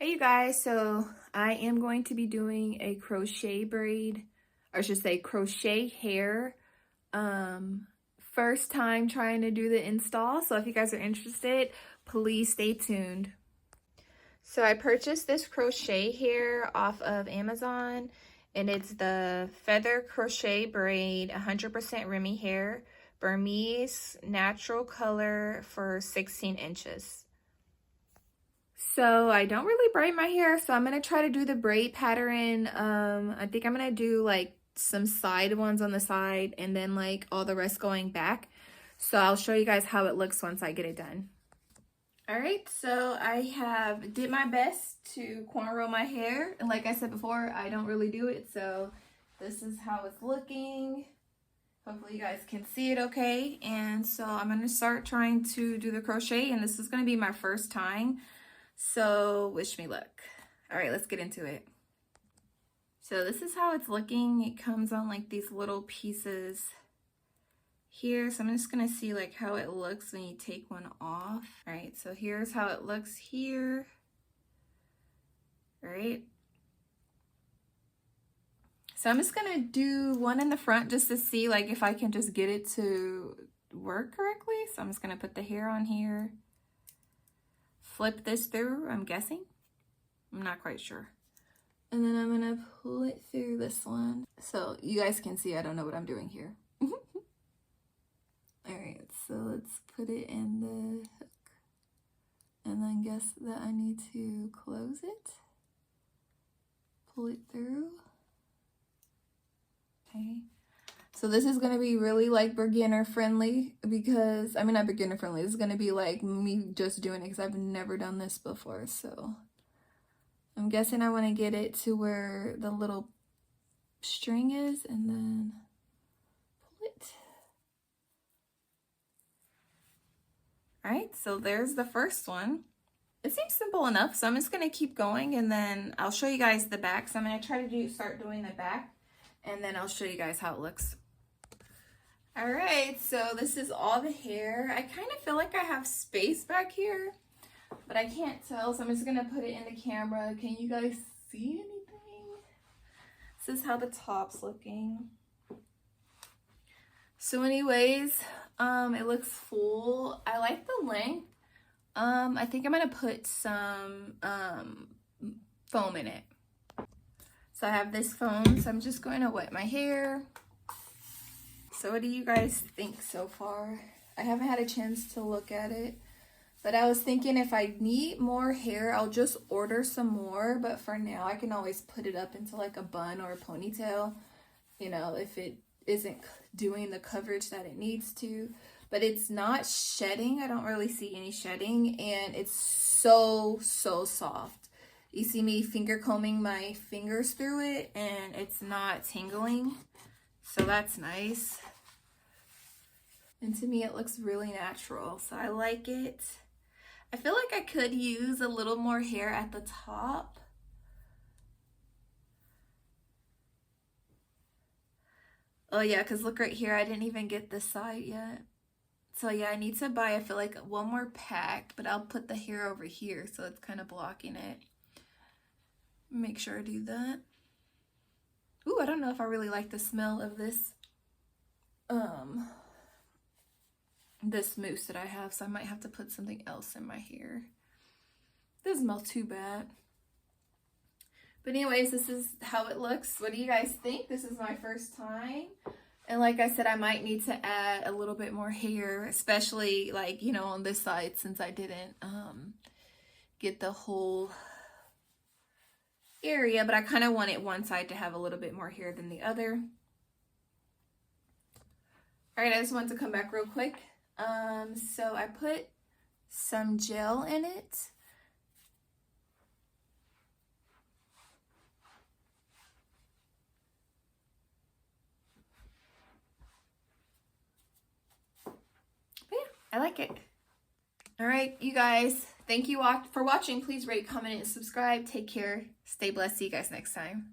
Hey you guys, so I am going to be doing a crochet braid, or I should say crochet hair. First time trying to do the install, so if you guys are interested, please stay tuned. So I purchased this crochet hair off of Amazon, and it's the feather crochet braid, 100% Remy hair, Burmese natural color for 16 inches. So I don't really braid my hair, so I'm going to try to do the braid pattern. I think I'm going to do like some side ones on the side and then like all the rest going back. So I'll show you guys how it looks once I get it done. All right, so I did my best to cornrow my hair. And like I said before, I don't really do it. So this is how it's looking. Hopefully you guys can see it okay. And so I'm going to start trying to do the crochet, and this is going to be my first time. So wish me luck. All right, let's get into it. So this is how it's looking. It comes on like these little pieces here. So I'm just gonna see like how it looks when you take one off. All right, so here's how it looks here. All right. So I'm just gonna do one in the front just to see like if I can just get it to work correctly. So I'm just gonna put the hair on here. Flip this through, I'm guessing. I'm not quite sure. And then I'm gonna pull it through this one. So you guys can see I don't know what I'm doing here. All right, so let's put it in the hook. And then guess that I need to close it. Pull it through. Okay. So this is going to be really like beginner friendly because, I mean, not beginner friendly. This is going to be like me just doing it because I've never done this before. So I'm guessing I want to get it to where the little string is and then pull it. All right, so there's the first one. It seems simple enough, so I'm just going to keep going and then I'll show you guys the back. So I'm going to try to start doing the back and then I'll show you guys how it looks. All right, so this is all the hair. I kind of feel like I have space back here, but I can't tell, so I'm just gonna put it in the camera. Can you guys see anything? This is how the top's looking. So anyways, it looks full. I like the length. I think I'm gonna put some foam in it. So I have this foam, so I'm just going to wet my hair. So what do you guys think so far? I haven't had a chance to look at it, but I was thinking if I need more hair, I'll just order some more. But for now, I can always put it up into like a bun or a ponytail, you know, if it isn't doing the coverage that it needs to. But it's not shedding. I don't really see any shedding, and it's so soft. You see me finger combing my fingers through it, and it's not tingling. So that's nice. And to me, it looks really natural. So I like it. I feel like I could use a little more hair at the top. Oh yeah, because look right here. I didn't even get this side yet. So yeah, I need to buy, I feel like, one more pack. But I'll put the hair over here so it's kind of blocking it. Make sure I do that. Ooh, I don't know if I really like the smell of this this mousse that I have, so I might have to put something else in my hair. It doesn't smell too bad. But anyways, this is how it looks. What do you guys think? This is my first time. And like I said, I might need to add a little bit more hair, especially like, you know, on this side since I didn't get the whole area, but I kind of wanted one side to have a little bit more hair than the other. All right, I just want to come back real quick. So I put some gel in it. But yeah, I like it. All right, you guys, thank you for watching. Please rate, comment, and subscribe. Take care. Stay blessed. See you guys next time.